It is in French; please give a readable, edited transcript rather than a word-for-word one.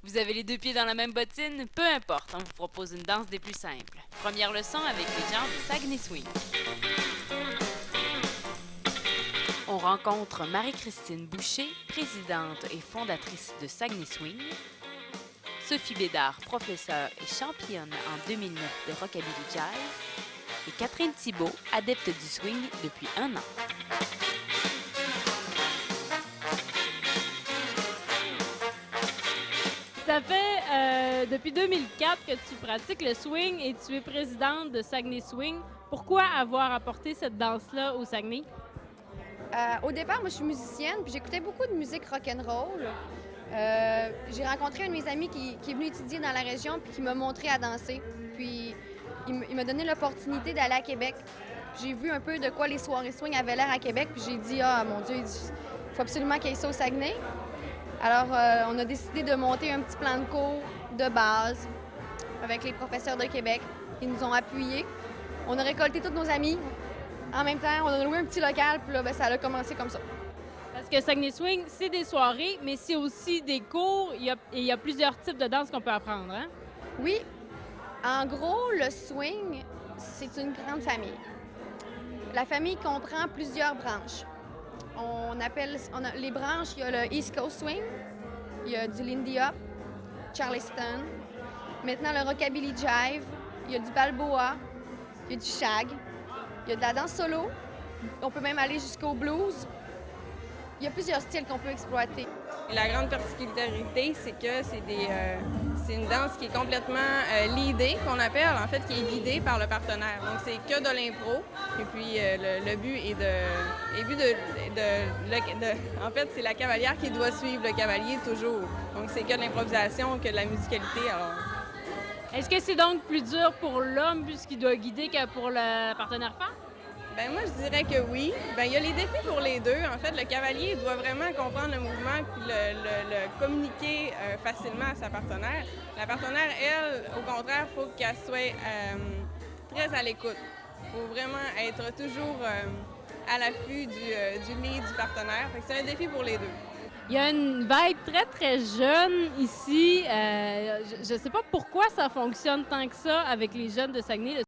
Vous avez les deux pieds dans la même bottine? Peu importe, on vous propose une danse des plus simples. Première leçon avec les gens du Saguenay Swing. On rencontre Marie-Christine Boucher, présidente et fondatrice de Saguenay Swing, Sophie Bédard, professeure et championne en 2009 de Rockabilly Jive, et Catherine Thibault, adepte du swing depuis 1 an. Ça fait depuis 2004 que tu pratiques le swing et tu es présidente de Saguenay Swing. Pourquoi avoir apporté cette danse-là au Saguenay? Au départ, moi, je suis musicienne, puis j'écoutais beaucoup de musique rock'n'roll. J'ai rencontré un de mes amis qui est venu étudier dans la région, puis qui m'a montré à danser. Puis il m'a donné l'opportunité d'aller à Québec. J'ai vu un peu de quoi les soirées swing avaient l'air à Québec, puis j'ai dit « Ah, mon Dieu, il faut absolument qu'il y ait ça au Saguenay. » Alors, on a décidé de monter un petit plan de cours de base avec les professeurs de Québec. Ils nous ont appuyés. On a récolté tous nos amis. En même temps, on a loué un petit local, puis là, ça a commencé comme ça. Parce que Saguenay Swing, c'est des soirées, mais c'est aussi des cours. Il y a plusieurs types de danse qu'on peut apprendre, hein? Oui. En gros, le swing, c'est une grande famille. La famille comprend plusieurs branches. Les branches, il y a le East Coast Swing, il y a du Lindy Hop, Charleston, maintenant le Rockabilly Jive, il y a du Balboa, il y a du Shag, il y a de la danse solo, on peut même aller jusqu'au blues. Il y a plusieurs styles qu'on peut exploiter. Et la grande particularité, c'est que c'est une danse qui est complètement leadée, qu'on appelle, en fait, qui est guidée par le partenaire. Donc, c'est que de l'impro. Et puis, le but est en fait, c'est la cavalière qui doit suivre le cavalier toujours. Donc, c'est que de l'improvisation, que de la musicalité. Alors... Est-ce que c'est donc plus dur pour l'homme puisqu'il doit guider que pour le partenaire femme? Bien, moi, je dirais que oui. Bien, il y a les défis pour les deux. En fait, le cavalier doit vraiment comprendre le mouvement et le communiquer facilement à sa partenaire. La partenaire, elle, au contraire, il faut qu'elle soit très à l'écoute. Il faut vraiment être toujours à l'affût du lead du partenaire. Fait que c'est un défi pour les deux. Il y a une vibe très, très jeune ici. Je ne sais pas pourquoi ça fonctionne tant que ça avec les jeunes de Saguenay.